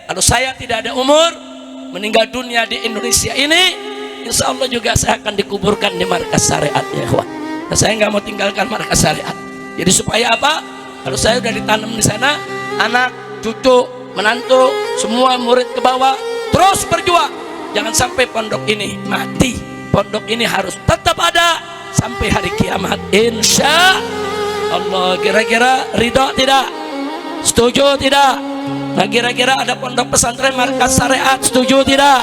Kalau saya tidak ada umur meninggal dunia di Indonesia ini, insya Allah juga saya akan dikuburkan di markas syariat ya ikhwan. Nah, saya nggak mau tinggalkan markas syariat. Jadi supaya apa? Kalau saya udah ditanam di sana, anak, cucu, menantu, semua murid ke bawah terus berjuang. Jangan sampai pondok ini mati. Pondok ini harus tetap ada sampai hari kiamat, insya Allah. Kira-kira ridho tidak? Setuju tidak? Nah, kira-kira ada pondok pesantren markas syariat, setuju tidak?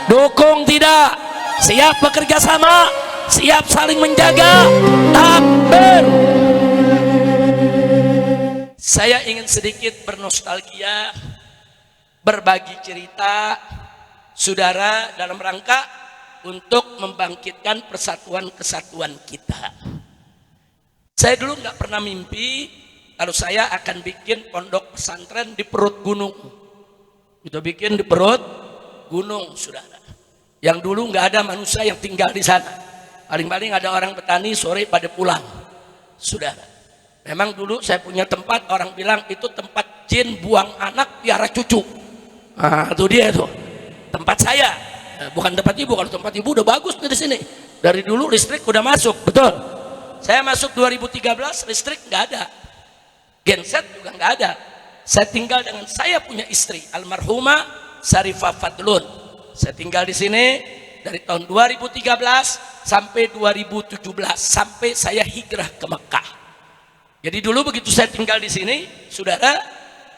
Dukung tidak? Siap bekerja sama? Siap saling menjaga? Takbir. Saya ingin sedikit bernostalgia, berbagi cerita saudara dalam rangka untuk membangkitkan persatuan kesatuan kita. Saya dulu nggak pernah mimpi kalau saya akan bikin pondok pesantren di perut gunung. Kita bikin di perut gunung, saudara. Yang dulu nggak ada manusia yang tinggal di sana. Paling-paling ada orang petani sore pada pulang, saudara. Memang dulu saya punya tempat, orang bilang itu tempat jin buang anak piara cucu. Nah, itu dia tuh tempat saya. Bukan tempat ibu. Kalau tempat ibu udah bagus nih di sini. Dari dulu listrik udah masuk, betul. Saya masuk 2013 listrik nggak ada. Genset juga nggak ada. Saya tinggal dengan saya punya istri almarhumah Syarifah Fadlun. Saya tinggal di sini dari tahun 2013 sampai 2017 sampai saya hijrah ke Mekah. Jadi dulu begitu saya tinggal di sini, saudara,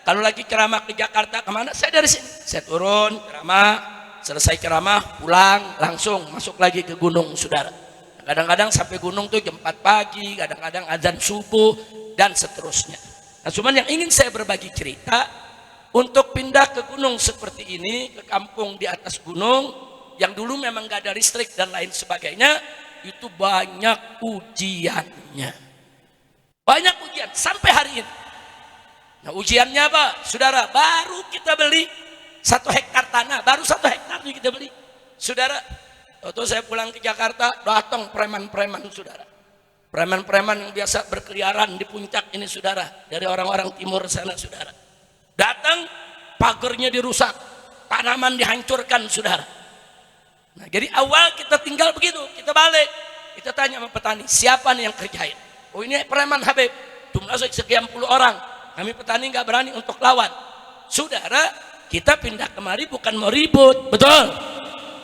kalau lagi ceramah ke Jakarta kemana, saya dari sini. Saya turun ceramah, selesai ceramah pulang langsung masuk lagi ke gunung, saudara. Kadang-kadang sampai gunung tuh jam 4 pagi, kadang-kadang azan subuh dan seterusnya. Nah, cuman yang ingin saya berbagi cerita, untuk pindah ke gunung seperti ini, ke kampung di atas gunung yang dulu memang gak ada listrik dan lain sebagainya, itu banyak ujiannya, banyak ujian sampai hari ini. Nah, ujiannya apa, saudara? Baru kita beli 1 hektar tanah, baru 1 hektar kita beli, saudara. Waktu saya pulang ke Jakarta, datang preman-preman, saudara. Preman-preman yang biasa berkeliaran di puncak ini, saudara, dari orang-orang timur sana, saudara. Datang, pagernya dirusak, tanaman dihancurkan, saudara. Nah, jadi awal kita tinggal begitu, kita balik, kita tanya sama petani, siapa nih yang kerjain? Oh, ini preman Habib, jumlah sekian puluh orang, kami petani nggak berani untuk lawan. Saudara, kita pindah kemari bukan mau ribut, betul?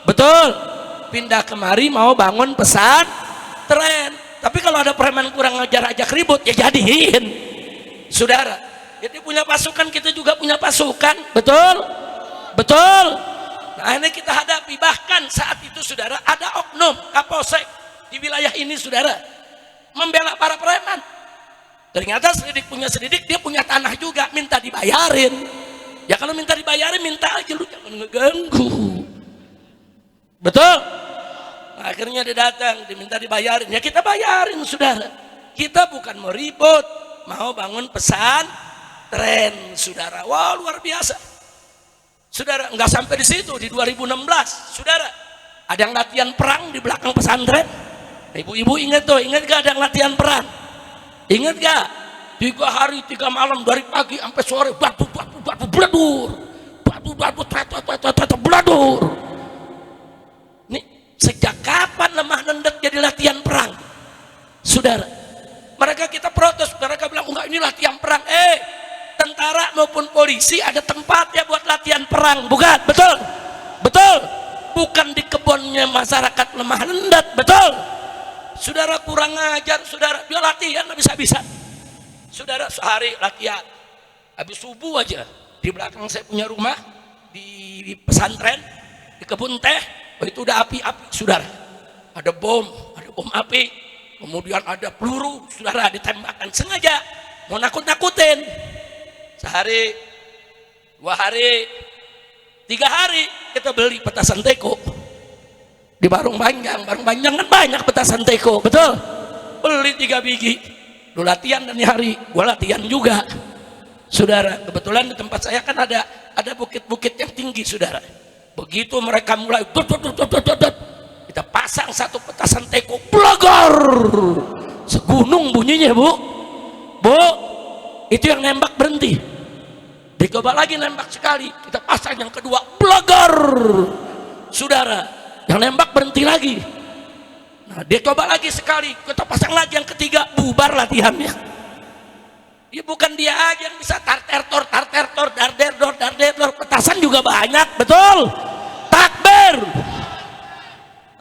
Betul. Pindah kemari mau bangun pesantren. Tapi kalau ada preman kurang ngajar ajak ribut, ya jadiin, saudara. Jadi punya pasukan, kita juga punya pasukan, betul? Betul. Nah, ini kita hadapi. Bahkan saat itu, saudara, ada oknum Kapolsek di wilayah ini, saudara, membela para preman. Ternyata selidik punya selidik, dia punya tanah juga, minta dibayarin. Ya kalau minta dibayarin, minta aja, lu jangan ngeganggu, betul? Nah, akhirnya dia datang, diminta dibayarin, ya kita bayarin, saudara. Kita bukan mau ribut, mau bangun pesantren, saudara. Wah, luar biasa, saudara. Nggak sampai di situ, di 2016, saudara, ada yang latihan perang di belakang pesantren. Ibu-ibu ingat tuh, ingat gak ada yang latihan perang? Ingat gak? 3 hari 3 malam dari pagi sampai sore, batu beladur, batu beladur. Nih, sejak kapan lemah nendet jadi latihan perang, saudara? Mereka kita protes, mereka bilang enggak, ini latihan perang. Tentara maupun polisi ada tempatnya buat latihan perang, bukan? Betul? Betul? Bukan di kebunnya masyarakat lemah nendet, betul? Saudara kurang ngajar, saudara. Dia latihan bisa-bisa, saudara. Sehari latihan, habis subuh aja di belakang saya punya rumah di pesantren, di kebun teh. Oh, itu udah api-api, saudara. Ada bom api, kemudian ada peluru, saudara, ditembakkan sengaja mau nakut-nakutin. Sehari, 2 hari, 3 hari kita beli petasan teko di Barung Panjang. Barung Panjang kan banyak petasan teko, betul? Beli 3 biji. Lu latihan dan hari, gua latihan juga, saudara. Kebetulan di tempat saya kan ada bukit-bukit yang tinggi, saudara. Begitu mereka mulai kita pasang 1 petasan teko, blogor, segunung bunyinya, bu. Itu yang nembak berhenti. coba lagi nembak sekali, kita pasang yang kedua, blegar, saudara, yang nembak berhenti lagi. Nah, dia coba lagi sekali, kita pasang lagi yang ketiga, bubar latihannya. Ya bukan dia aja yang bisa tartertor, darderdor, petasan juga banyak, betul? Takbir.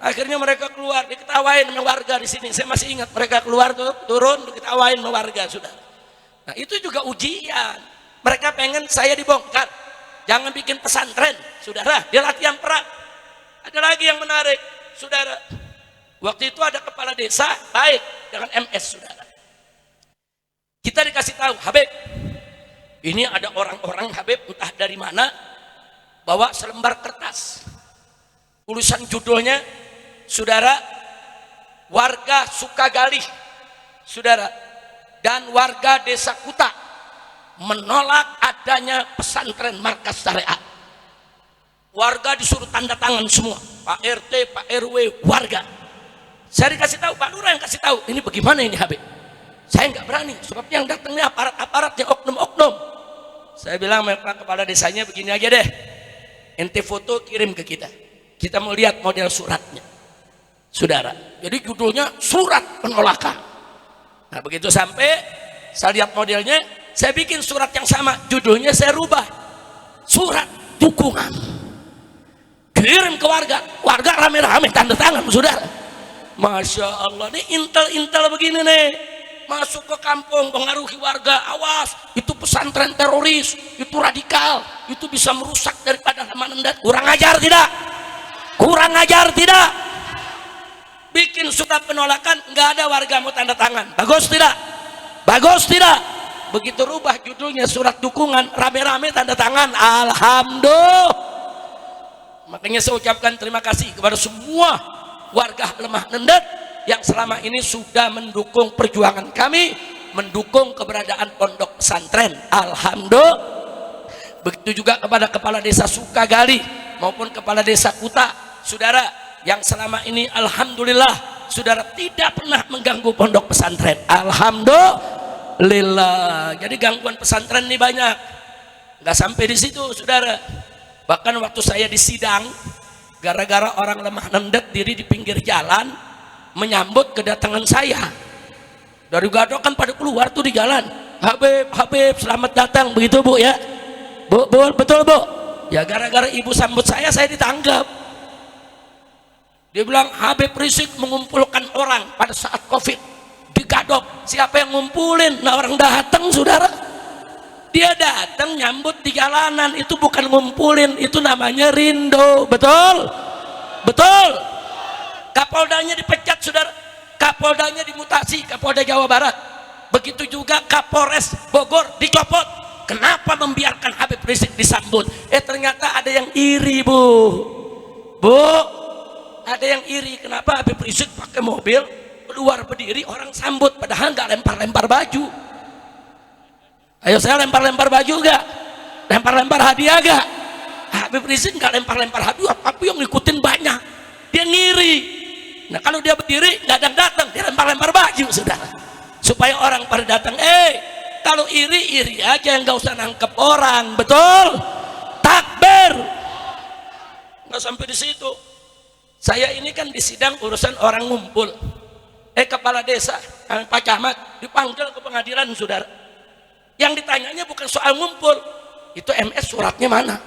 Akhirnya mereka keluar, diketawain sama warga di sini. Saya masih ingat mereka keluar tuh, turun, diketawain sama warga, sudah. Nah, itu juga ujian. Mereka pengen saya dibongkar. Jangan bikin pesantren, saudara. Dia latihan perang. Ada lagi yang menarik, saudara. Waktu itu ada kepala desa baik dengan MS, saudara. Kita dikasih tahu, Habib, ini ada orang-orang Habib entah dari mana bawa selembar kertas. Tulisan judulnya, saudara, warga Sukagali, saudara, dan warga Desa Kuta menolak adanya pesantren markas syariat. Warga disuruh tanda tangan semua, Pak RT, Pak RW, warga. Saya dikasih tahu, Pak Lurah yang kasih tahu, ini bagaimana ini Habib? Saya nggak berani, sebab yang datangnya aparat-aparatnya, oknum-oknum. Saya bilang Pak kepala desanya, begini aja deh, ente foto kirim ke kita, kita mau lihat model suratnya, saudara. Jadi judulnya surat penolakan. Nah begitu sampai saya lihat modelnya, saya bikin surat yang sama, judulnya saya rubah, surat dukungan, kirim ke warga. Warga rame-rame tanda tangan, saudara. Masya Allah, ini intel-intel begini nih, masuk ke kampung, pengaruhi warga, awas, itu pesantren teroris, itu radikal, itu bisa merusak daripada nama nendat. Kurang ajar tidak? Kurang ajar tidak? Bikin surat penolakan, nggak ada warga mau tanda tangan. Bagus tidak? Bagus tidak? Begitu rubah judulnya surat dukungan, rame-rame tanda tangan. Alhamdulillah. Makanya saya ucapkan terima kasih kepada semua warga lemah nendet yang selama ini sudah mendukung perjuangan kami, mendukung keberadaan pondok pesantren. Alhamdulillah. Begitu juga kepada kepala desa Sukagali maupun kepala desa Kuta, saudara, yang selama ini alhamdulillah saudara tidak pernah mengganggu pondok pesantren. Alhamdulillah. Jadi gangguan pesantren ini banyak. Nggak sampai di situ, saudara. Bahkan waktu saya di sidang, gara-gara orang lemah nendet diri di pinggir jalan menyambut kedatangan saya. Dari Gadok kan pada keluar tuh di jalan, Habib, Habib, selamat datang, begitu Bu ya? Bu, betul Bu? Ya gara-gara ibu sambut saya ditangkap. Dia bilang Habib Rizik mengumpulkan orang pada saat Covid di Gadok. Siapa yang ngumpulin? Nah orang datang, saudara. Dia datang nyambut di jalanan, itu bukan ngumpulin, itu namanya rindo. Betul? Betul? Kapoldanya dipecat, saudara. Kapoldanya dimutasi, Kapolda Jawa Barat. Begitu juga Kapolres Bogor dicopot. Kenapa membiarkan Habib Rizik disambut? Ternyata ada yang iri, Bu. Bu, ada yang iri. Kenapa Habib Rizik pakai mobil keluar berdiri, orang sambut, padahal nggak lempar-lempar baju. Ayo saya lempar-lempar baju gak? Lempar-lempar hadiah gak? Habib Rizik nggak lempar-lempar hadiah, tapi yang ngikutin banyak. Dia ngiri. Nah kalau dia berdiri nggak ada yang datang, dia lempar-lempar baju, saudara. Supaya orang pada datang. Kalau iri aja, yang nggak usah nangkep orang, betul? Takbir. Nggak sampai di situ. Saya ini kan di sidang urusan orang ngumpul. Kepala desa, Pak Camat dipanggil ke pengadilan, saudara. Yang ditanyanya bukan soal ngumpul, itu MS suratnya mana?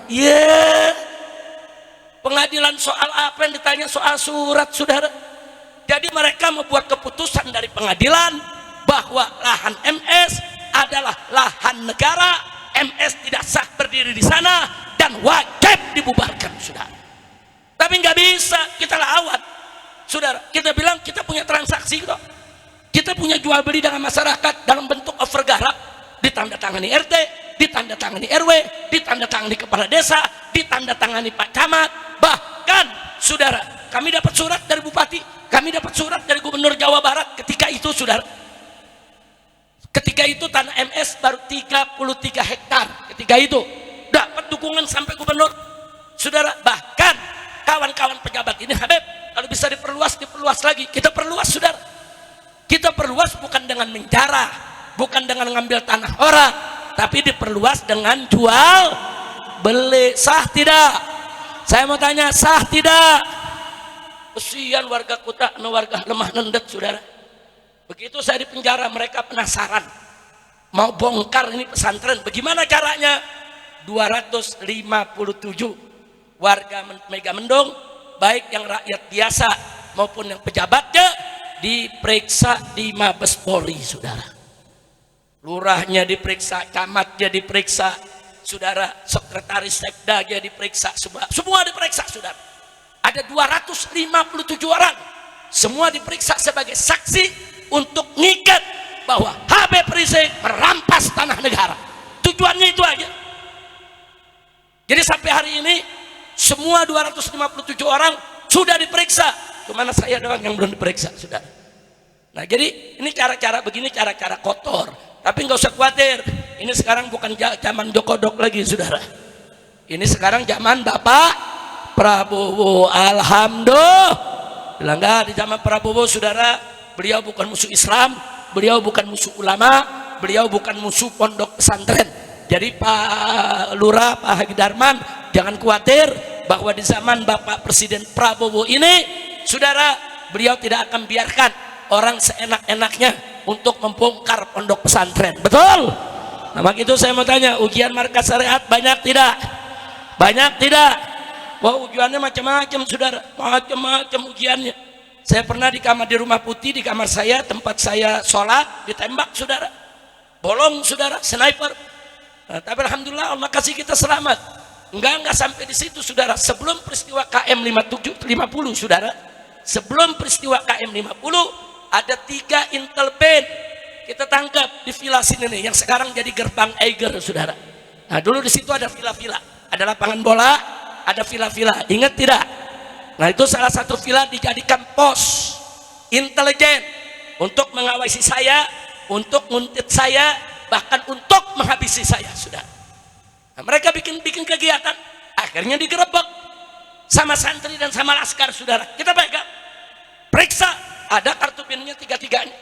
Pengadilan soal apa yang ditanya? Soal surat, saudara. Jadi mereka membuat keputusan dari pengadilan bahwa lahan MS adalah lahan negara, MS tidak sah berdiri di sana dan wajib dibubarkan, saudara. Tapi nggak bisa kita lawan, saudara. Kita bilang kita punya transaksi kok, kita punya jual beli dengan masyarakat dalam bentuk overgarap. Ditandatangani RT, ditandatangani RW, ditandatangani kepala desa, ditandatangani Pak Camat. Bahkan, saudara, kami dapat surat dari Bupati, kami dapat surat dari Gubernur Jawa Barat ketika itu, saudara. Ketika itu tanah MS baru 33 hektar. Ketika itu dapat dukungan sampai Gubernur, saudara. Bahkan kawan-kawan pejabat ini, Habib, kalau bisa diperluas lagi. Kita perluas, saudara. Kita perluas bukan dengan menjarah, bukan dengan ngambil tanah orang, tapi diperluas dengan jual beli. Sah tidak? Saya mau tanya, sah tidak? Kesian warga kota, warga lemah nendet, saudara. Begitu saya di penjara, mereka penasaran mau bongkar ini pesantren. Bagaimana caranya? 257 warga Megamendung, baik yang rakyat biasa maupun yang pejabatnya, diperiksa di Mabes Polri, saudara. Lurahnya diperiksa, camatnya diperiksa, saudara, sekretaris sekdanya diperiksa, semua diperiksa, saudara. Ada 257 orang, semua diperiksa sebagai saksi untuk ngikat bahwa Habib Rizik merampas tanah negara. Tujuannya itu aja. Jadi sampai hari ini semua 257 orang sudah diperiksa, cuma saya doang yang belum diperiksa, saudara. Nah, jadi ini cara-cara begini, cara-cara kotor. Tapi nggak usah khawatir, ini sekarang bukan zaman Jokodok lagi, saudara. Ini sekarang zaman Bapak Prabowo. Alhamdulillah. Enggak, di zaman Prabowo, saudara, beliau bukan musuh Islam, beliau bukan musuh ulama, beliau bukan musuh pondok pesantren. Jadi Pak Lurah, Pak Haji Darman, jangan khawatir bahwa di zaman Bapak Presiden Prabowo ini, saudara, beliau tidak akan biarkan orang seenak-enaknya untuk membongkar pondok pesantren. Betul? Nah, maka itu saya mau tanya, ujian markas syariat banyak tidak? Banyak tidak? Wah, ujiannya macam-macam, saudara, macam-macam ujiannya. Saya pernah di kamar di Rumah Putih, di kamar saya, tempat saya sholat, ditembak, saudara, bolong, saudara, sniper. Nah, tapi alhamdulillah Allah kasih kita selamat. Enggak sampai di situ, saudara. Sebelum peristiwa KM 50, saudara, sebelum peristiwa KM 50, ada 3 intel band kita tangkap di villa sini nih, yang sekarang jadi gerbang Eiger, saudara. Nah, dulu di situ ada villa-villa, ada lapangan bola, ada villa-villa. Ingat tidak? Nah, itu salah satu villa dijadikan pos intelijen untuk mengawasi saya, untuk nguntit saya, bahkan untuk menghabisi saya, sudah. Nah, mereka bikin kegiatan, akhirnya digerebek sama santri dan sama laskar, saudara. Kita pegang, periksa, ada kartu pinnya 3-3-nya,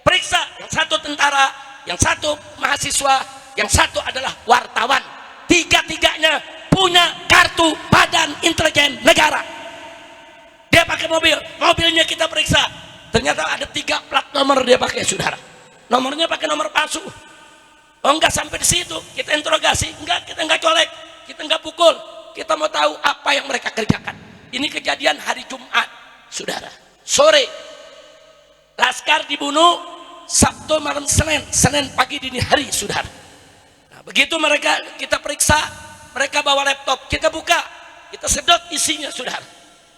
periksa, yang satu tentara, yang satu mahasiswa, yang satu adalah wartawan. 3-3-nya punya kartu Badan Intelijen Negara. Dia pakai mobil, mobilnya kita periksa, ternyata ada 3 plat nomor dia pakai, saudara. Nomornya pakai nomor palsu. Oh, enggak sampai di situ, kita interogasi, enggak, kita enggak colek, kita enggak pukul, kita mau tahu apa yang mereka kerjakan. Ini kejadian hari Jumat, saudara. Sore, laskar dibunuh, Sabtu malam Senin pagi dini hari, saudara. Nah, begitu mereka kita periksa, mereka bawa laptop, kita buka, kita sedot isinya, saudara.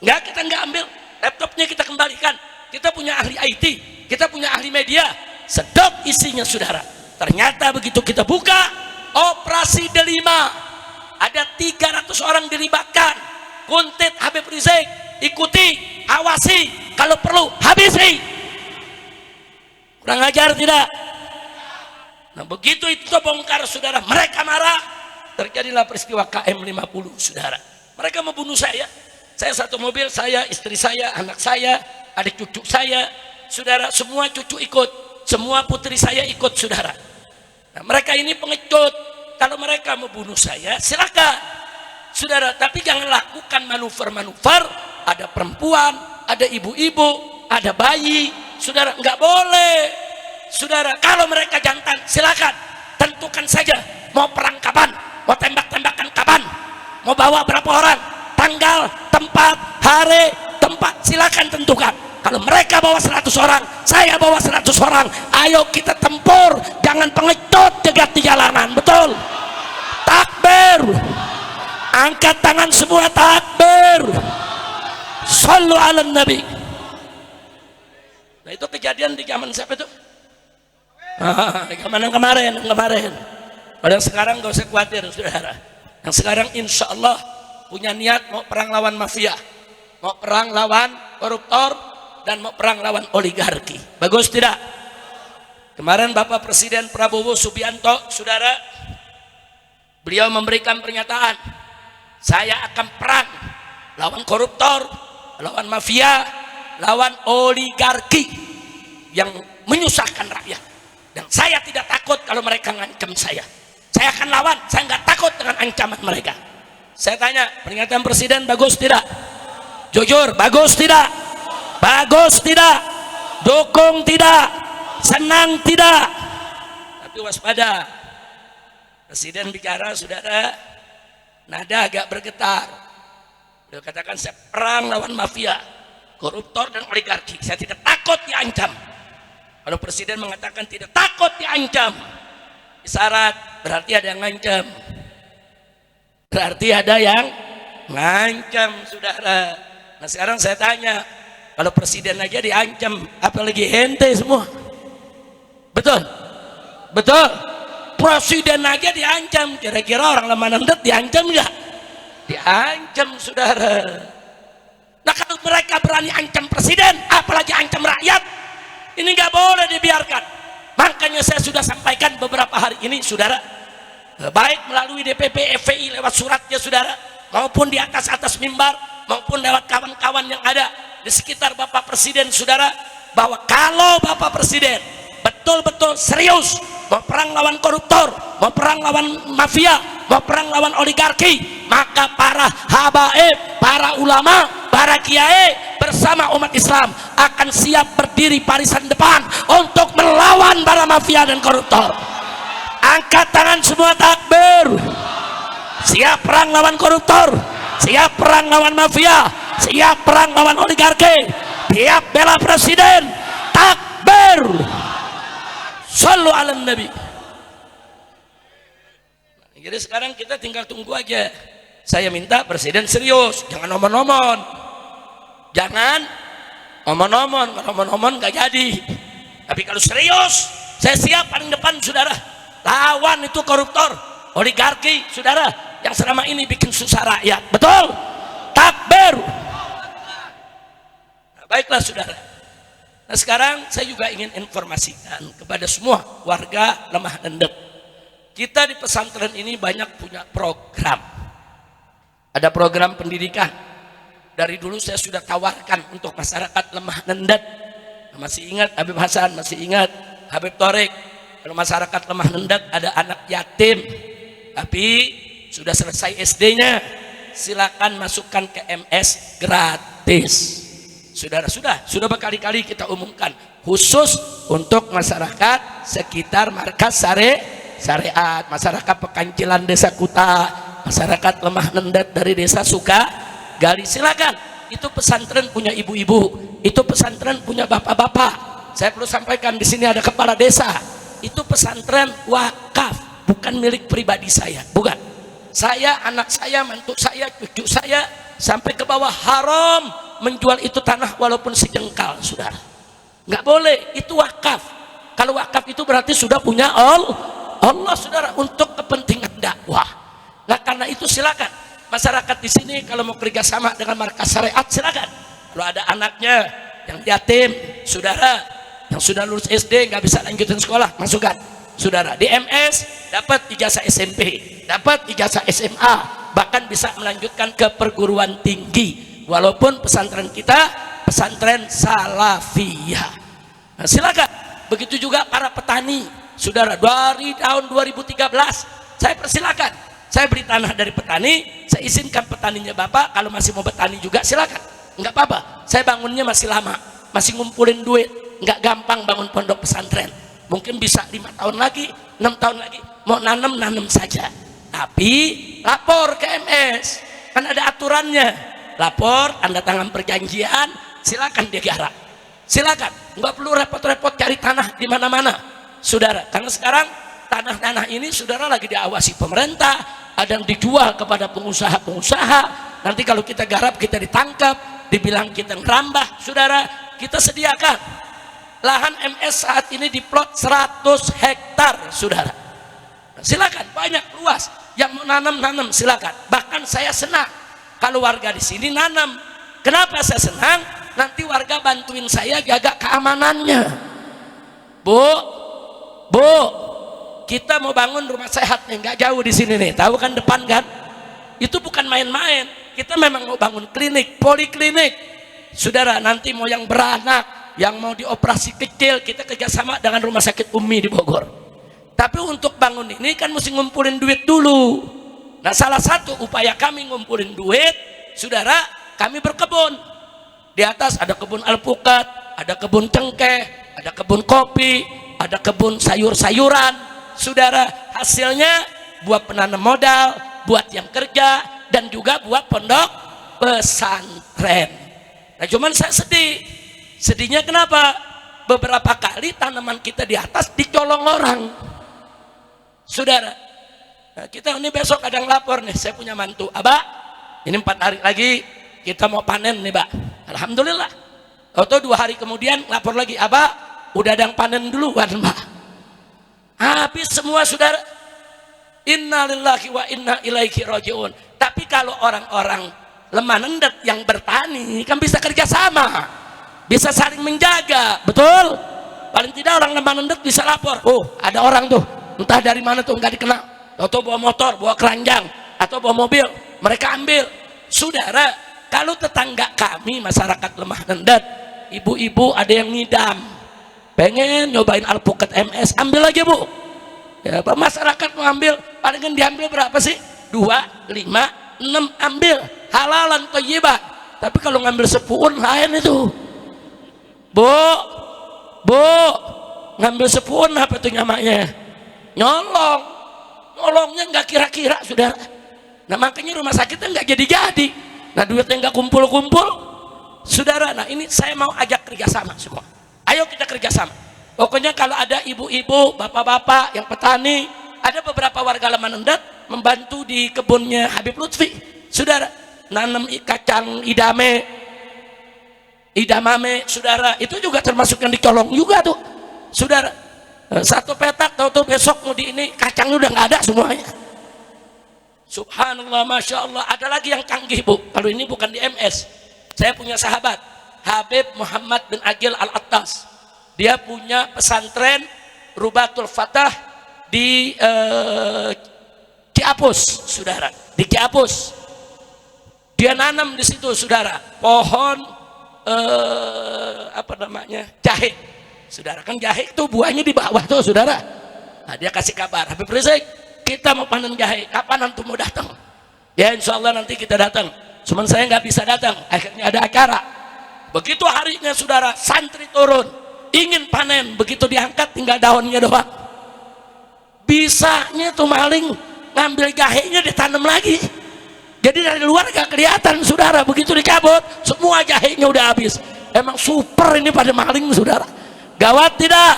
Enggak, kita enggak ambil, laptopnya kita kembalikan. Kita punya ahli IT, kita punya ahli media, sedot isinya, saudara. Ternyata begitu kita buka, operasi delima, ada 300 orang dilibatkan. Kuntit Habib Rizik, ikuti, awasi, kalau perlu habisi. Kurang ajar tidak? Nah, begitu itu bongkar, saudara, mereka marah, terjadilah peristiwa KM 50, saudara. Mereka membunuh saya satu mobil, saya, istri saya, anak saya, adik cucu saya, saudara, semua cucu ikut, semua putri saya ikut, saudara. Nah, mereka ini pengecut. Kalau mereka membunuh saya, silakan, saudara, tapi jangan lakukan manuver-manuver. Ada perempuan, ada ibu-ibu, ada bayi, saudara, nggak boleh, saudara. Kalau mereka jantan, silakan, tentukan saja mau perang kapan, mau tembak-tembakan kapan, mau bawa berapa orang, tanggal, tempat, hari, tempat, silakan tentukan. Kalau mereka bawa 100 orang, saya bawa 100 orang, ayo kita tempur, jangan pengecut jegat di jalanan, betul? Takbir, angkat tangan semua, takbir, sallu ala nabi. Nah, itu kejadian di zaman siapa itu? Di zaman yang kemarin. Kalau yang sekarang gak usah khawatir, saudara. Yang sekarang insya Allah punya niat mau perang lawan mafia, mau perang lawan koruptor, dan mau perang lawan oligarki. Bagus tidak? Kemarin Bapak Presiden Prabowo Subianto, saudara, beliau memberikan pernyataan, saya akan perang lawan koruptor, lawan mafia, lawan oligarki yang menyusahkan rakyat. Dan saya tidak takut kalau mereka ngancam saya. Saya akan lawan, saya nggak takut dengan ancaman mereka. Saya tanya, peringatan presiden bagus tidak? Jujur, bagus tidak? Bagus tidak? Dukung tidak? Senang tidak? Tapi waspada. Presiden bicara, saudara, nada agak bergetar. Beliau katakan, saya perang lawan mafia, koruptor dan oligarki. Saya tidak takut diancam. Kalau presiden mengatakan tidak takut diancam, isyarat berarti ada yang ngancam. Berarti ada yang ngancam, saudara. Nah sekarang saya tanya, kalau presiden aja diancam, apalagi ente semua? Betul? Betul? Presiden aja diancam, kira-kira orang lemah nendet diancam nggak? Diancam, saudara. Nah kalau mereka berani ancam presiden, apalagi ancam rakyat, ini nggak boleh dibiarkan. Makanya saya sudah sampaikan beberapa hari ini, saudara, baik melalui DPP FPI lewat suratnya, saudara, maupun di atas mimbar, maupun lewat kawan-kawan yang ada di sekitar Bapak Presiden, saudara, bahwa kalau Bapak Presiden betul-betul serius mau perang lawan koruptor, mau perang lawan mafia, mau perang lawan oligarki, maka para habaib, para ulama, para kiai bersama umat Islam akan siap berdiri barisan depan untuk melawan para mafia dan koruptor. Angkat tangan semua, takbir. Siap perang lawan koruptor, siap perang lawan mafia, siap perang lawan oligarki, siap bela presiden. Takbir. Sallu ala nabi. Jadi sekarang kita tinggal tunggu aja. Saya minta presiden serius, jangan omon-omon. Jangan omon-omon gak jadi. Tapi kalau serius, saya siap paling depan, saudara. Lawan itu koruptor, oligarki, saudara, yang selama ini bikin susah rakyat. Betul? Takbir. Nah, baiklah, saudara. Nah sekarang saya juga ingin informasikan kepada semua warga Lemah Nendep. Kita di pesantren ini banyak punya program. Ada program pendidikan. Dari dulu saya sudah tawarkan untuk masyarakat Lemah Nendep. Masih ingat Habib Hasan, masih ingat Habib Torik. Kalau masyarakat Lemah Nendep ada anak yatim, tapi sudah selesai SD-nya, silakan masukkan ke MS gratis. Sudah berkali-kali kita umumkan, khusus untuk masyarakat sekitar markas syariat, masyarakat Pekancilan Desa Kuta, masyarakat Lemah Nendep dari Desa Sukagali, silakan. Itu pesantren punya ibu-ibu, itu pesantren punya bapak-bapak. Saya perlu sampaikan, di sini ada kepala desa. Itu pesantren wakaf, bukan milik pribadi saya, bukan. Saya, anak saya, mantu saya, cucu saya, sampai ke bawah haram menjual itu tanah walaupun sejengkal, saudara. Nggak boleh, itu wakaf. Kalau wakaf itu berarti sudah punya Allah, saudara, untuk kepentingan dakwah. Nah karena itu silakan masyarakat di sini kalau mau kerjasama dengan markas syariat, silakan. Kalau ada anaknya yang yatim, saudara, yang sudah lulus SD nggak bisa lanjutin sekolah, masukkan, saudara. Di MS dapat ijazah SMP, dapat ijazah SMA, bahkan bisa melanjutkan ke perguruan tinggi. Walaupun pesantren kita pesantren salafiyah. Nah, silakan. Begitu juga para petani, saudara. Dari tahun 2013 saya persilakan. Saya beri tanah dari petani, saya izinkan petaninya bapak kalau masih mau bertani juga silakan. Enggak apa-apa. Saya bangunnya masih lama, masih ngumpulin duit. Enggak gampang bangun pondok pesantren. Mungkin bisa 5 tahun lagi, 6 tahun lagi. Mau nanam saja. Tapi lapor ke MS, kan ada aturannya. Lapor, tanda tangan perjanjian, silakan digarap. Silakan, nggak perlu repot-repot cari tanah di mana-mana, saudara. Karena sekarang tanah-tanah ini, saudara, lagi diawasi pemerintah, ada yang dijual kepada pengusaha-pengusaha. Nanti kalau kita garap, kita ditangkap, dibilang kita ngerambah, saudara. Kita sediakan lahan MS saat ini di plot 100 hektar, saudara. Silakan, banyak luas. Yang mau nanam silakan. Bahkan saya senang kalau warga di sini nanam. Kenapa saya senang? Nanti warga bantuin saya jaga keamanannya. Bu, kita mau bangun rumah sehat nih, nggak jauh di sini nih. Tahu kan depan kan? Itu bukan main-main. Kita memang mau bangun klinik, poliklinik. Saudara, nanti mau yang beranak, yang mau dioperasi kecil, kita kerjasama dengan Rumah Sakit Umi di Bogor. Tapi untuk bangun ini kan mesti ngumpulin duit dulu. Nah, salah satu upaya kami ngumpulin duit, saudara, kami berkebun. Di atas ada kebun alpukat, ada kebun cengkeh, ada kebun kopi, ada kebun sayur-sayuran. Saudara, hasilnya buat penanam modal, buat yang kerja, dan juga buat pondok pesantren. Nah, cuman saya sedih. Sedihnya kenapa? Beberapa kali tanaman kita di atas dicolong orang. Saudara, nah kita ini besok ada yang lapor nih, saya punya mantu, Abah, ini 4 hari lagi kita mau panen nih, Pak. Alhamdulillah. Atau 2 hari kemudian lapor lagi, Abah, udah ada yang panen duluan, Pak. Habis semua, saudara. Innalillahi wa inna ilaihi rajiun. Tapi kalau orang-orang lemah nendet yang bertani kan bisa kerjasama, bisa saling menjaga, betul? Paling tidak orang lemah nendet bisa lapor, oh ada orang tuh, entah dari mana tuh, nggak dikenal, atau bawa motor, bawa keranjang, atau bawa mobil, mereka ambil. Saudara, kalau tetangga kami masyarakat lemah nendet, ibu-ibu ada yang ngidam, pengen nyobain alpukat MS, ambil aja bu. Ya, masyarakat mau ambil, paling kan diambil berapa sih? 2, 5, 6, ambil halalan thayyibah. Tapi kalau ngambil sepuun lain itu, bu, ngambil sepuun apa itu namanya? Nyolongnya nggak kira-kira, saudara. Nah makanya rumah sakitnya nggak jadi-jadi. Nah duitnya nggak kumpul-kumpul, saudara. Nah ini saya mau ajak kerjasama semua. Ayo kita kerjasama. Pokoknya kalau ada ibu-ibu, bapak-bapak yang petani, ada beberapa warga lemah nendet membantu di kebunnya Habib Lutfi, saudara. Nanam kacang idamame, saudara. Itu juga termasuk yang dicolong juga tuh, saudara. 1 petak tahu besok mau di ini kacangnya udah nggak ada semuanya. Subhanallah, masya Allah. Ada lagi yang canggih, bu. Kalau ini bukan di MS, saya punya sahabat Habib Muhammad bin Agil Al-Attas. Dia punya pesantren Rubatul Fatah di Ciapus, saudara. Di Ciapus dia nanam di situ, saudara, pohon apa namanya, jahe, saudara. Kan jahe itu buahnya di bawah tuh, saudara. Nah, dia kasih kabar, Habib Rizik, kita mau panen jahe, kapan antum mau datang? Ya insya Allah nanti kita datang, cuman saya nggak bisa datang, akhirnya ada acara. Begitu harinya, saudara, santri turun ingin panen, begitu diangkat tinggal daunnya doang. Bisanya tuh maling ngambil jahenya ditanam lagi, jadi dari luar gak kelihatan, saudara. Begitu dicabut semua jahenya udah habis. Emang super ini pada maling, saudara. Gawat tidak?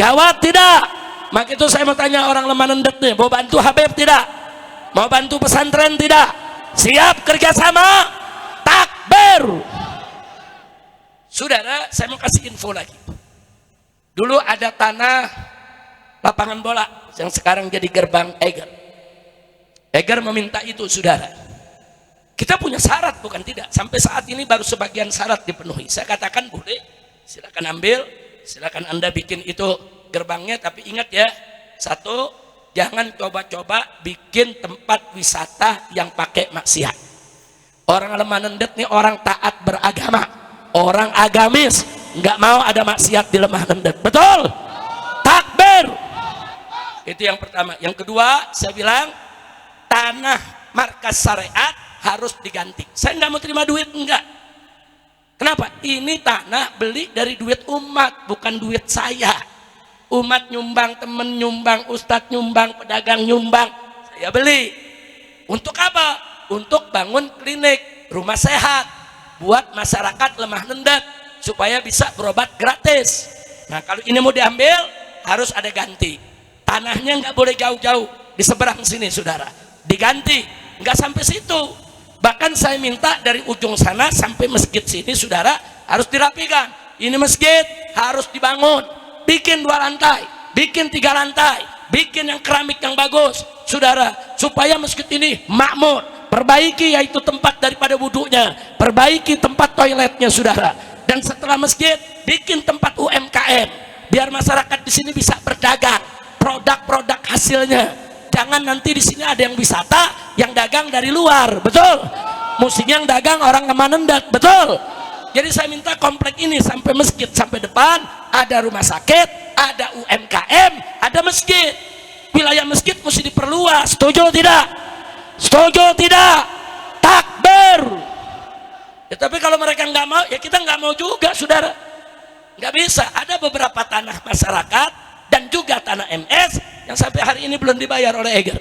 Gawat tidak? Maka itu saya mau tanya orang lemah nendet nih, mau bantu Habib tidak? Mau bantu pesantren tidak? Siap kerjasama? Takbir. Saudara, saya mau kasih info lagi. Dulu ada tanah lapangan bola yang sekarang jadi gerbang Eger. Eger meminta itu, saudara. Kita punya syarat, bukan tidak. Sampai saat ini baru sebagian syarat dipenuhi. Saya katakan boleh, silakan ambil, silakan Anda bikin itu gerbangnya. Tapi ingat ya, 1, jangan coba-coba bikin tempat wisata yang pakai maksiat. Orang lemah nendet nih orang taat beragama, orang agamis, nggak mau ada maksiat di lemah nendet, betul? Takbir. Itu yang pertama. Yang kedua, saya bilang tanah markas syariat harus diganti. Saya nggak mau terima duit, enggak. Kenapa? Ini tanah beli dari duit umat, bukan duit saya. Umat nyumbang, temen nyumbang, ustadz nyumbang, pedagang nyumbang, saya beli. Untuk apa? Untuk bangun klinik, rumah sehat buat masyarakat lemah nendet supaya bisa berobat gratis. Nah kalau ini mau diambil harus ada ganti. Tanahnya nggak boleh jauh-jauh, di seberang sini, saudara, diganti. Nggak sampai situ, bahkan saya minta dari ujung sana sampai masjid sini, saudara, harus dirapikan. Ini masjid harus dibangun, bikin 2 lantai, bikin 3 lantai, bikin yang keramik yang bagus, saudara, supaya masjid ini makmur. Perbaiki yaitu tempat daripada wudhunya, perbaiki tempat toiletnya, saudara. Dan setelah masjid bikin tempat UMKM, biar masyarakat di sini bisa berdagang produk-produk hasilnya. Jangan nanti di sini ada yang wisata, yang dagang dari luar, betul? Mestinya yang dagang orang lemah nendet, betul? Jadi saya minta komplek ini sampai masjid sampai depan ada rumah sakit, ada UMKM, ada masjid. Wilayah masjid mesti diperluas. Setuju tidak? Setuju tidak? Takbir. Ya, tapi kalau mereka nggak mau, ya kita nggak mau juga, saudara. Nggak bisa. Ada beberapa tanah masyarakat dan juga tanah MS yang sampai hari ini belum dibayar oleh Eger.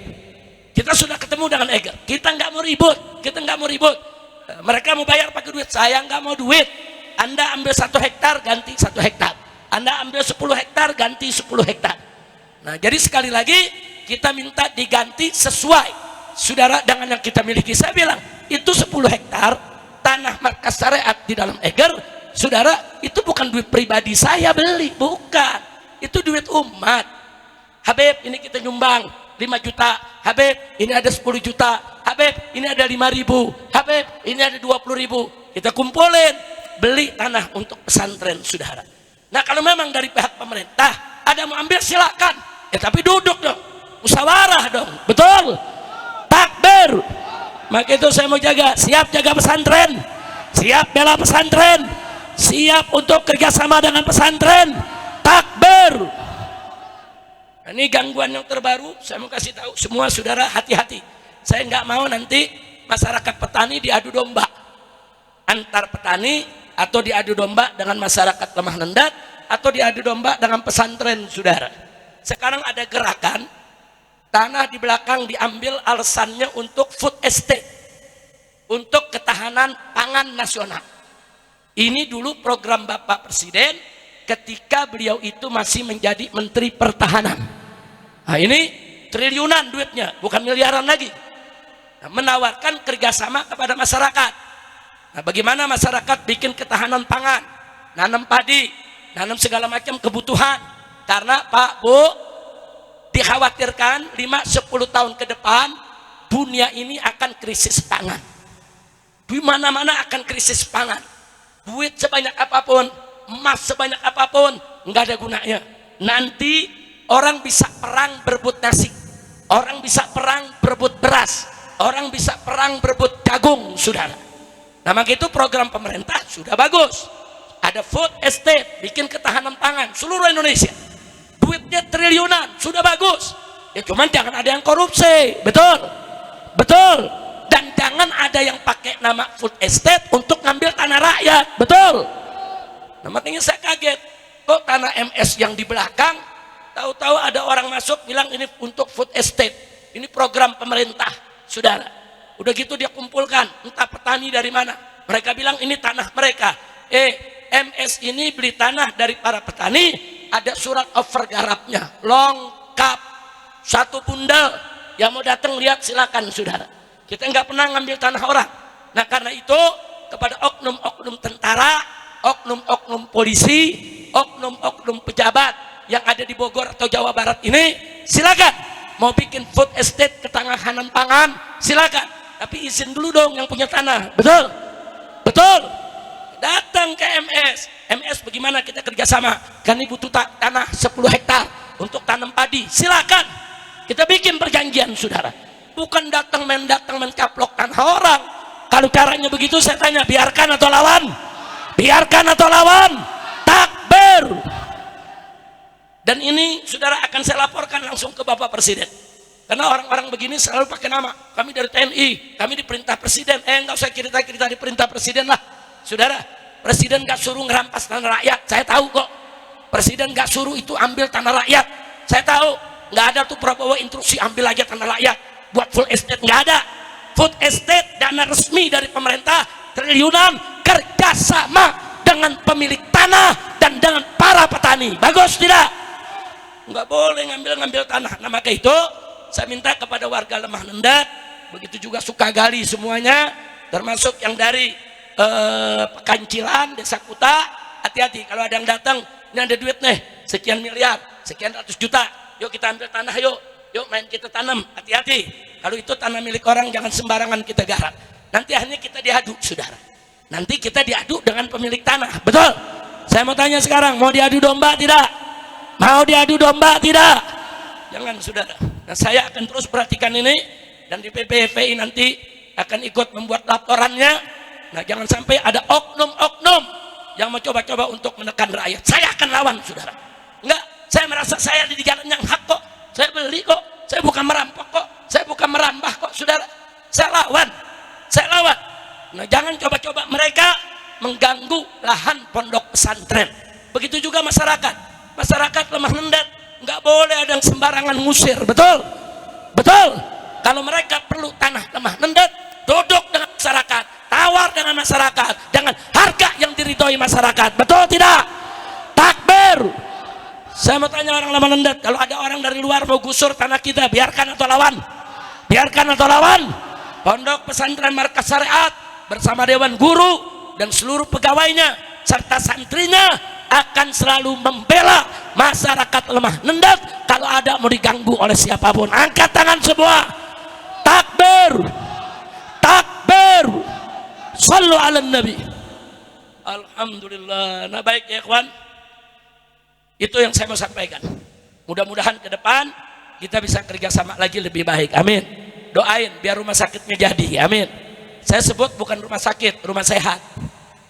Kita sudah ketemu dengan Eger. Kita nggak mau ribut. Kita nggak mau ribut. Mereka mau bayar pakai duit. Saya nggak mau duit. Anda ambil 1 hektar ganti 1 hektar. Anda ambil 10 hektar ganti 10 hektar. Nah, jadi sekali lagi kita minta diganti sesuai, saudara, dengan yang kita miliki. Saya bilang itu 10 hektar tanah markas syariat di dalam Eger, saudara, itu bukan duit pribadi saya beli, bukan. Itu duit umat. Habib, ini kita nyumbang 5 juta. Habib, ini ada 10 juta. Habib, ini ada 5.000. Habib, ini ada 20.000. Kita kumpulin, beli tanah untuk pesantren, saudara. Nah, kalau memang dari pihak pemerintah ada mau ambil, silakan. Ya, tapi duduk dong, musyawarah dong, betul? Takbir. Maka itu saya mau jaga, siap jaga pesantren, siap bela pesantren, siap untuk kerjasama dengan pesantren. Takbir. Nah, ini gangguan yang terbaru, saya mau kasih tahu semua saudara, hati-hati. Saya nggak mau nanti masyarakat petani diadu domba antar petani, atau diadu domba dengan masyarakat lemah nendat, atau diadu domba dengan pesantren, saudara. Sekarang ada gerakan tanah di belakang diambil, alasannya untuk food estate, untuk ketahanan pangan nasional. Ini dulu program Bapak Presiden ketika beliau itu masih menjadi Menteri Pertahanan. Nah, ini triliunan duitnya, bukan miliaran lagi. Nah, menawarkan kerjasama kepada masyarakat. Nah, bagaimana masyarakat bikin ketahanan pangan, nanam padi, nanam segala macam kebutuhan. Karena Pak Bu, dikhawatirkan 5-10 tahun ke depan dunia ini akan krisis pangan. Di mana-mana akan krisis pangan. Duit sebanyak apapun, emas sebanyak apapun, nggak ada gunanya. Nanti orang bisa perang berebut nasi, orang bisa perang berebut beras, orang bisa perang berebut jagung, saudara. Nah, maka itu program pemerintah sudah bagus. Ada food estate, bikin ketahanan pangan seluruh Indonesia. Duitnya triliunan, sudah bagus. Ya cuman jangan ada yang korupsi, betul? Betul. Dan jangan ada yang pakai nama food estate untuk ngambil tanah rakyat, betul? Nah, makanya saya kaget. Kok tanah MS yang di belakang, tahu-tahu ada orang masuk bilang ini untuk food estate. Ini program pemerintah, saudara. Udah gitu dia kumpulkan, entah petani dari mana. Mereka bilang ini tanah mereka. MS ini beli tanah dari para petani, ada surat offer garapnya, lengkap, 1 bundel. Yang mau datang lihat silakan, saudara. Kita nggak pernah ngambil tanah orang. Nah, karena itu kepada oknum-oknum tentara, oknum-oknum polisi, oknum-oknum pejabat yang ada di Bogor atau Jawa Barat ini, silakan. Mau bikin food estate ketahanan pangan, silakan. Tapi izin dulu dong yang punya tanah, betul? Betul. Datang ke MS. MS bagaimana kita kerjasama? Kami butuh tanah 10 hektar untuk tanam padi. Silakan. Kita bikin perjanjian, saudara. Bukan datang main caplok tanah orang. Kalau caranya begitu, saya tanya, biarkan atau lawan? Biarkan atau lawan? Takbir. Dan ini, saudara, akan saya laporkan langsung ke Bapak Presiden. Karena orang-orang begini selalu pakai nama. Kami dari TNI, kami diperintah Presiden. Nggak usah cerita-cerita diperintah Presiden lah. Saudara, Presiden nggak suruh ngerampas tanah rakyat. Saya tahu kok. Presiden nggak suruh itu ambil tanah rakyat. Saya tahu. Nggak ada tuh Prabowo instruksi ambil aja tanah rakyat. Buat full estate, nggak ada. Full estate dana resmi dari pemerintah, triliunan, kerjasama dengan pemilik tanah dan dengan para petani. Bagus tidak? Nggak boleh ngambil tanah. Nah, maka itu saya minta kepada warga lemah nendat, begitu juga Sukagali semuanya, termasuk yang dari Pekancilan, Desa Kuta, hati-hati kalau ada yang datang, ini ada duit nih, sekian miliar, sekian ratus juta, yuk kita ambil tanah yuk main kita tanam, hati-hati. Kalau itu tanah milik orang jangan sembarangan kita garap. Nanti hanya kita diadu, saudara. Nanti kita diadu dengan pemilik tanah, betul? Saya mau tanya sekarang, mau diadu domba tidak? Mau diadu domba tidak? Jangan, saudara. Nah, saya akan terus perhatikan ini dan di PPFI nanti akan ikut membuat laporannya. Nah, jangan sampai ada oknum-oknum yang mau coba-coba untuk menekan rakyat, saya akan lawan, saudara. Enggak, saya merasa saya di jalan yang hak kok, saya beli kok, saya bukan merampok kok, saya bukan merambah kok, saudara. Saya lawan, saya lawan. Nah, jangan coba-coba mereka mengganggu lahan pondok pesantren. Begitu juga masyarakat, masyarakat lemah nendet, nggak boleh ada yang sembarangan ngusir, betul? Betul. Kalau mereka perlu tanah lemah nendet, duduk dengan masyarakat, tawar dengan masyarakat, dengan harga yang diridhoi masyarakat, betul tidak? Takbir. Saya mau tanya orang lemah nendet, kalau ada orang dari luar mau gusur tanah kita, biarkan atau lawan? Biarkan atau lawan? Pondok pesantren Markas Syariat bersama Dewan Guru dan seluruh pegawainya serta santrinya akan selalu membela masyarakat lemah nendet. Kalau ada mau diganggu oleh siapapun, angkat tangan semua. Takbir, takbir, sallu ala nabi. Alhamdulillah. Nah, baik ya ikhwan, itu yang saya mau sampaikan. Mudah-mudahan ke depan kita bisa kerjasama lagi lebih baik, amin. Doain biar rumah sakitnya jadi, amin. Saya sebut bukan rumah sakit, rumah sehat.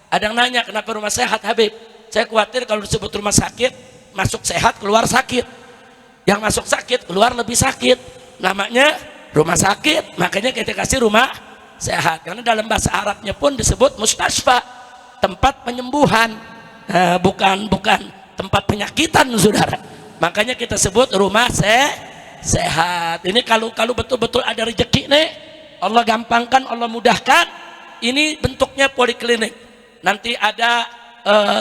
Ada yang nanya kenapa rumah sehat, Habib? Saya khawatir kalau disebut rumah sakit, masuk sehat keluar sakit, yang masuk sakit keluar lebih sakit. Namanya rumah sakit, makanya kita kasih rumah sehat. Karena dalam bahasa Arabnya pun disebut mustasfa, tempat penyembuhan, bukan tempat penyakitan, saudara. Makanya kita sebut rumah sehat. Ini kalau betul-betul ada rezeki nih, Allah gampangkan, Allah mudahkan, ini bentuknya poliklinik. Nanti ada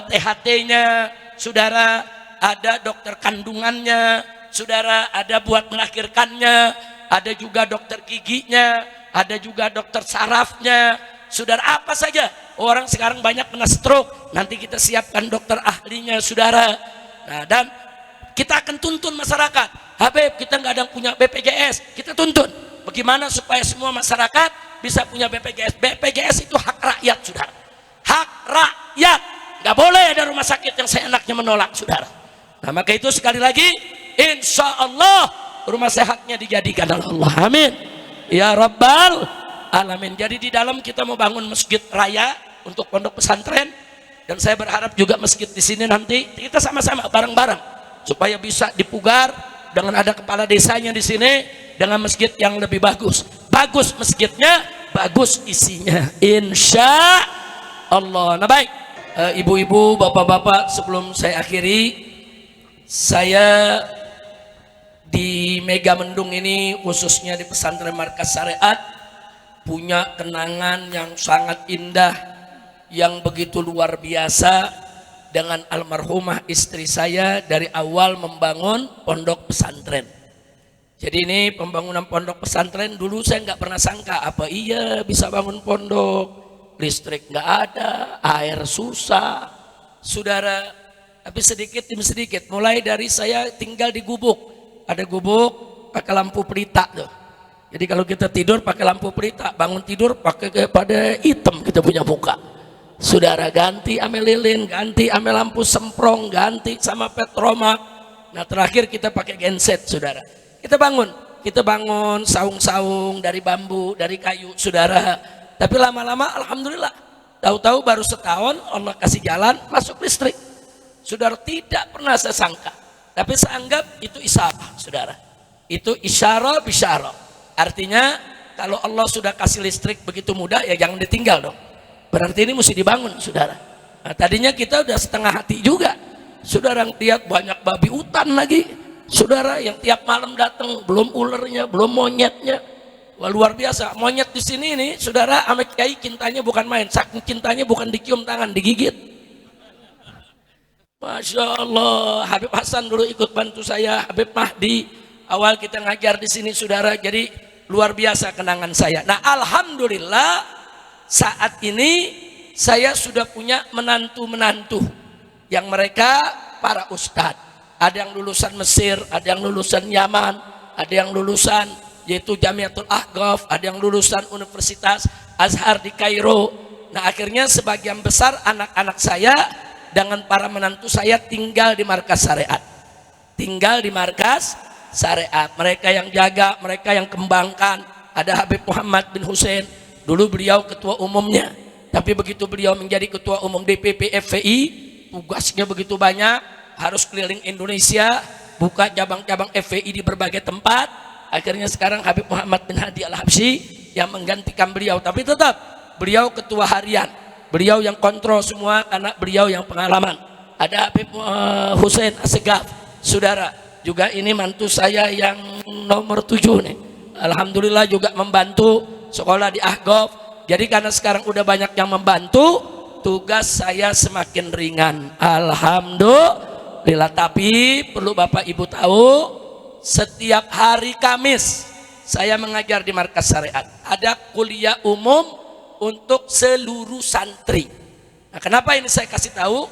THT-nya, saudara, ada dokter kandungannya, saudara, ada buat melahirkannya, ada juga dokter giginya, ada juga dokter sarafnya, saudara, apa saja. Orang sekarang banyak kena stroke, nanti kita siapkan dokter ahlinya, saudara. Nah, dan kita akan tuntun masyarakat. Habib, kita nggak ada yang punya BPJS, kita tuntun bagaimana supaya semua masyarakat bisa punya BPJS. BPJS itu hak rakyat, saudara, hak rakyat. Nggak boleh ada rumah sakit yang seenaknya menolak, saudara. Nah, maka itu sekali lagi, insya Allah rumah sehatnya dijadikan oleh Allah, amin ya rabbal alamin. Jadi di dalam kita mau bangun masjid raya untuk pondok pesantren, dan saya berharap juga masjid di sini nanti kita sama-sama bareng-bareng supaya bisa dipugar dengan ada kepala desanya di sini, dengan masjid yang lebih bagus. Bagus masjidnya, bagus isinya, insya Allah. Nah, baik, ibu-ibu, bapak-bapak, sebelum saya akhiri, saya di Megamendung ini, khususnya di pesantren Markas Syariat, punya kenangan yang sangat indah, yang begitu luar biasa dengan almarhumah istri saya dari awal membangun pondok pesantren. Jadi ini pembangunan pondok pesantren, dulu saya nggak pernah sangka apa iya bisa bangun pondok, listrik nggak ada, air susah, saudara. Tapi sedikit demi sedikit, mulai dari saya tinggal di gubuk, ada gubuk pakai lampu pelita tuh. Jadi kalau kita tidur pakai lampu pelita, bangun tidur pakai pada hitam kita punya muka. Saudara, ganti ame lilin, ganti ame lampu semprong, ganti sama petromak. Nah, terakhir kita pakai genset, saudara. Kita bangun saung-saung dari bambu, dari kayu, saudara. Tapi lama-lama alhamdulillah, tahu-tahu baru setahun Allah kasih jalan masuk listrik. Saudara, tidak pernah saya sangka, tapi saya anggap itu isabah, saudara. Itu isyarah bisyarah. Artinya kalau Allah sudah kasih listrik begitu mudah, ya jangan ditinggal dong. Berarti ini mesti dibangun, saudara. Nah, tadinya kita udah setengah hati juga, saudara, lihat banyak babi hutan lagi, saudara, yang tiap malam datang, belum ulernya, belum monyetnya. Wah, luar biasa. Monyet di sini nih, saudara, ame kiai cintanya bukan main, saking cintanya bukan dicium tangan, digigit. Masya Allah. Habib Hasan dulu ikut bantu saya, Habib Mahdi awal kita ngajar di sini, saudara. Jadi luar biasa kenangan saya. Nah, alhamdulillah saat ini saya sudah punya menantu-menantu yang mereka para ustadz. Ada yang lulusan Mesir, ada yang lulusan Yaman, ada yang lulusan yaitu Jamiatul Ahqaf, ada yang lulusan Universitas Azhar di Kairo. Nah, akhirnya sebagian besar anak-anak saya dengan para menantu saya tinggal di Markas Syariat. Tinggal di Markas Syariat. Mereka yang jaga, mereka yang kembangkan. Ada Habib Muhammad bin Hussein, dulu beliau ketua umumnya. Tapi begitu beliau menjadi ketua umum DPP FPI, tugasnya begitu banyak, harus keliling Indonesia, buka cabang-cabang FPI di berbagai tempat. Akhirnya sekarang Habib Muhammad bin Hadi Al-Habsyi yang menggantikan beliau. Tapi tetap beliau ketua harian, beliau yang kontrol semua karena beliau yang pengalaman. Ada Habib Hussein Assegaf, saudara, juga ini mantu saya yang nomor 7 nih. Alhamdulillah juga membantu sekolah di Ahqaf. Jadi karena sekarang udah banyak yang membantu, tugas saya semakin ringan. Alhamdulillah. Tapi perlu Bapak Ibu tahu, setiap hari Kamis saya mengajar di Markas Syariat. Ada kuliah umum untuk seluruh santri. Nah, kenapa ini saya kasih tahu?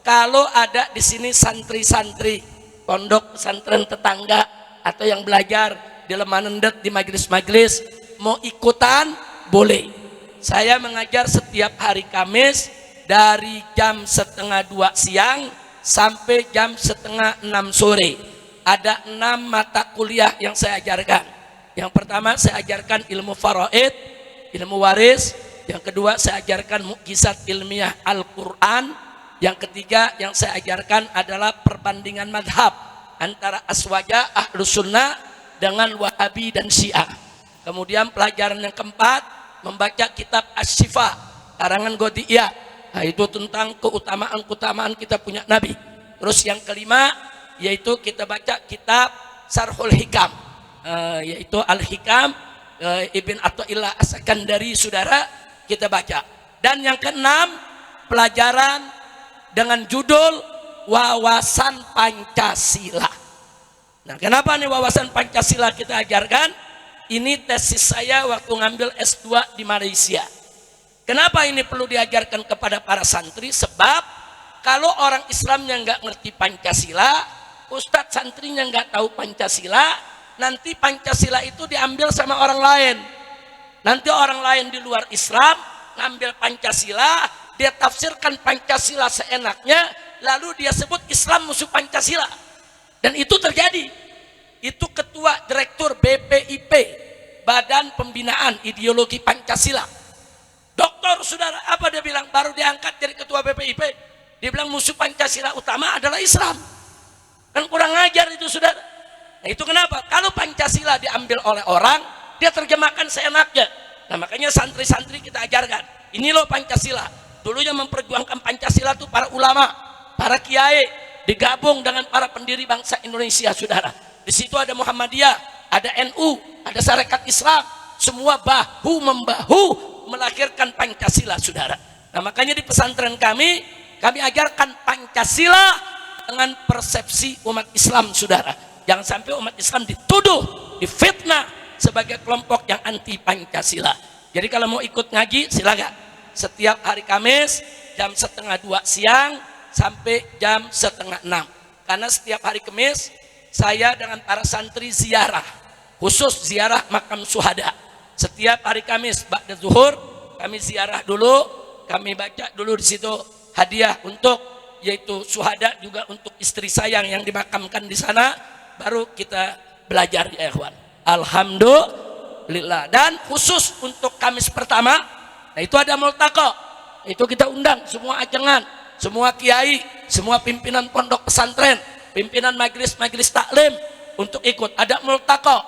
Kalau ada di sini santri-santri pondok pesantren tetangga atau yang belajar di lemah nendet di majelis-majelis mau ikutan, boleh. Saya mengajar setiap hari Kamis dari jam 1:30 siang sampai jam 5:30 sore. Ada 6 mata kuliah yang saya ajarkan. Yang pertama saya ajarkan ilmu faraid, ilmu waris. Yang kedua saya ajarkan mukjizat ilmiah Al-Quran. Yang ketiga yang saya ajarkan adalah perbandingan madhab antara Aswaja, Ahlus Sunnah dengan Wahabi dan Syiah. Kemudian pelajaran yang keempat, membaca kitab Asy-Syifa karangan Ghodiyah. Nah, itu tentang keutamaan kita punya Nabi. Terus yang kelima yaitu kita baca kitab Syarhul Hikam, yaitu Al-Hikam Ibn Athaillah As-Sakandari, saudara, kita baca. Dan yang keenam pelajaran dengan judul Wawasan Pancasila. Nah, kenapa nih wawasan Pancasila kita ajarkan? Ini tesis saya waktu ngambil S2 di Malaysia. Kenapa ini perlu diajarkan kepada para santri? Sebab kalau orang Islam yang nggak ngerti Pancasila, ustadz santrinya nggak tahu Pancasila, nanti Pancasila itu diambil sama orang lain. Nanti orang lain di luar Islam ngambil Pancasila, dia tafsirkan Pancasila seenaknya, lalu dia sebut Islam musuh Pancasila. Dan itu terjadi. Itu ketua direktur BPIP, Badan Pembinaan Ideologi Pancasila. Doktor, saudara, apa dia bilang? Baru diangkat jadi ketua BPIP, dia bilang musuh Pancasila utama adalah Islam. Kan kurang ajar itu, saudara. Nah, itu kenapa? Kalau Pancasila diambil oleh orang, dia terjemahkan seenaknya. Nah, makanya santri-santri kita ajarkan, ini loh Pancasila. Dulunya memperjuangkan Pancasila itu para ulama, para kiai, digabung dengan para pendiri bangsa Indonesia, saudara. Di situ ada Muhammadiyah, ada NU, ada Sarekat Islam, semua bahu-membahu melahirkan Pancasila, saudara. Nah, makanya di pesantren kami ajarkan Pancasila dengan persepsi umat Islam, saudara. Jangan sampai umat Islam dituduh, difitnah sebagai kelompok yang anti Pancasila. Jadi kalau mau ikut ngaji, silakan. Setiap hari Kamis jam 1:30 siang sampai jam 5:30. Karena setiap hari Kamis saya dengan para santri ziarah, khusus ziarah makam syuhada. Setiap hari Kamis ba'da zuhur kami ziarah dulu, kami baca dulu di situ hadiah untuk yaitu syuhada, juga untuk istri sayang yang dimakamkan di sana, baru kita belajar ya ikhwan. Alhamdulillah. Dan khusus untuk Kamis pertama, nah itu ada multaqo. Itu kita undang semua ajengan, semua kiai, semua pimpinan pondok pesantren, pimpinan majelis taklim untuk ikut. Ada multaqo.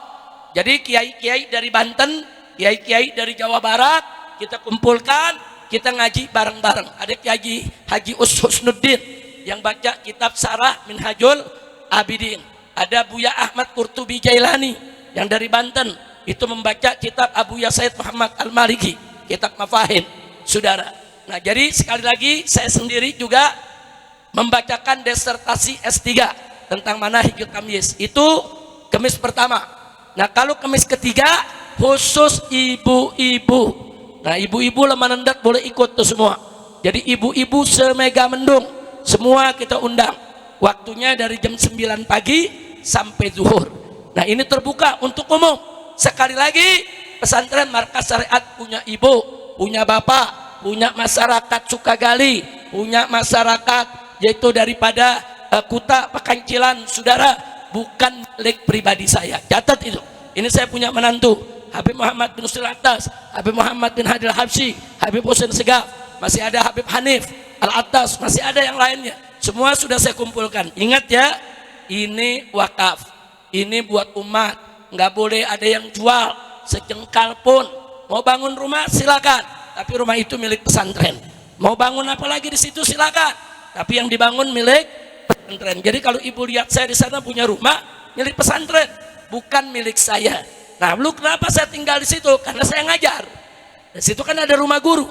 Jadi kiai-kiai dari Banten, kiai-kiai dari Jawa Barat kita kumpulkan, kita ngaji bareng-bareng. Ada Kiai Haji Husnuddin yang baca kitab Sarah Minhajul Abidin. Ada Buya Ahmad Qurtubi Jailani yang dari Banten, itu membaca kitab Abu Yasaid Muhammad Al-Maliki, kitab Mafahim, saudara. Nah, jadi sekali lagi saya sendiri juga membacakan disertasi S3 tentang manahijul tamyiz. Itu Kamis pertama. Nah, kalau Kamis ketiga khusus ibu-ibu. Nah, ibu-ibu lemah nendat boleh ikut tuh semua. Jadi ibu-ibu semega mendung semua kita undang. Waktunya dari jam 9 pagi sampai zuhur. Nah, ini terbuka untuk umum. Sekali lagi, pesantren Markas Syariat punya ibu, punya bapak, punya masyarakat Sukagali, punya masyarakat yaitu daripada Kuta Pekancilan, saudara, bukan milik pribadi saya. Catat itu. Ini saya punya menantu. Habib Muhammad bin Usul Atas, Habib Muhammad bin Hadil Habsyi, Habib Husain Segaf, masih ada Habib Hanif Al-Attas, masih ada yang lainnya. Semua sudah saya kumpulkan. Ingat ya, ini wakaf, ini buat umat, nggak boleh ada yang jual sejengkal pun. Mau bangun rumah silakan, tapi rumah itu milik pesantren. Mau bangun apa lagi di situ silakan, tapi yang dibangun milik pesantren. Jadi kalau ibu lihat saya di sana punya rumah milik pesantren, bukan milik saya. Nah, lu kenapa saya tinggal di situ? Karena saya ngajar. Di situ kan ada rumah guru.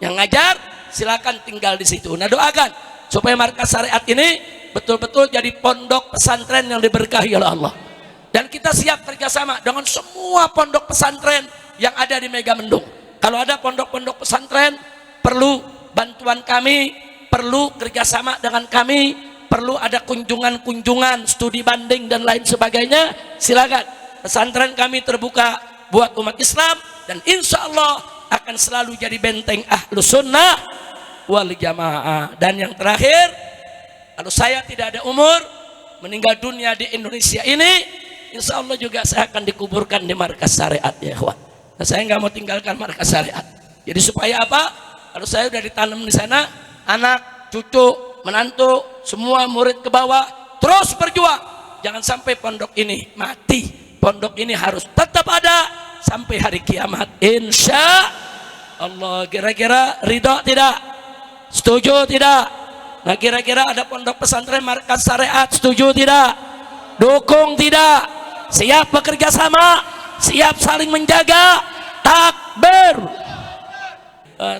Yang ngajar silakan tinggal di situ. Nah, doakan supaya markas syariat ini betul-betul jadi pondok pesantren yang diberkahi oleh Allah. Dan kita siap kerjasama dengan semua pondok pesantren yang ada di Megamendung. Kalau ada pondok-pondok pesantren perlu bantuan kami, perlu kerjasama dengan kami, perlu ada kunjungan-kunjungan, studi banding dan lain sebagainya, silakan. Pesantren kami terbuka buat umat Islam dan insya Allah akan selalu jadi benteng Ahlus Sunnah wal Jamaah. Dan yang terakhir, kalau saya tidak ada umur meninggal dunia di Indonesia ini, insya Allah juga saya akan dikuburkan di markas syariat ya kawan. Nah, saya nggak mau tinggalkan markas syariat. Jadi supaya apa? Kalau saya sudah ditanam di sana, anak, cucu, menantu, semua murid ke bawah terus berjuang. Jangan sampai pondok ini mati. Pondok ini harus tetap ada sampai hari kiamat. Insya Allah. Kira-kira ridho tidak? Setuju tidak? Nah, kira-kira ada pondok pesantren markas syariat, setuju tidak? Dukung tidak? Siap bekerja sama? Siap saling menjaga? Takbir.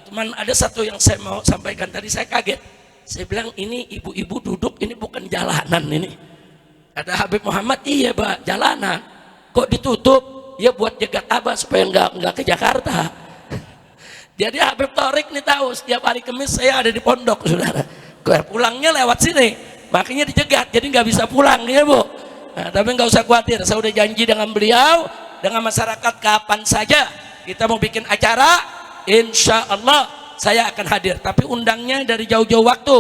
Teman, ada satu yang saya mau sampaikan tadi, saya kaget. Saya bilang ini ibu-ibu duduk, ini bukan jalanan ini. Ada Habib Muhammad, iya Pak, jalanan. Kok ditutup? Ya buat jegat abah supaya nggak ke Jakarta. Jadi Habib Thorik nih tahu setiap hari Kamis saya ada di pondok, saudara. Pulangnya lewat sini, makanya dijegat, jadi nggak bisa pulang ya Bu. Nah, tapi nggak usah khawatir, saya udah janji dengan beliau, dengan masyarakat kapan saja kita mau bikin acara, insya Allah saya akan hadir. Tapi undangnya dari jauh-jauh waktu,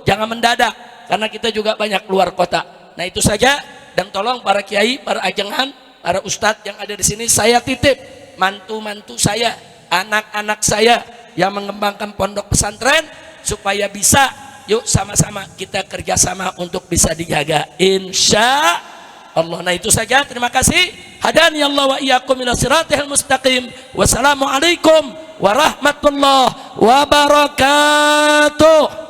jangan mendadak, karena kita juga banyak keluar kota. Nah itu saja, dan tolong para kiai, para ajengan, para ustadz yang ada di sini, saya titip mantu-mantu saya, anak-anak saya yang mengembangkan pondok pesantren supaya bisa, yuk sama-sama kita kerjasama untuk bisa dijaga, insya Allah. Nah itu saja, terima kasih. Hadani Allah wa iyyakum ila siratal mustaqim. Wassalamualaikum warahmatullahi wabarakatuh.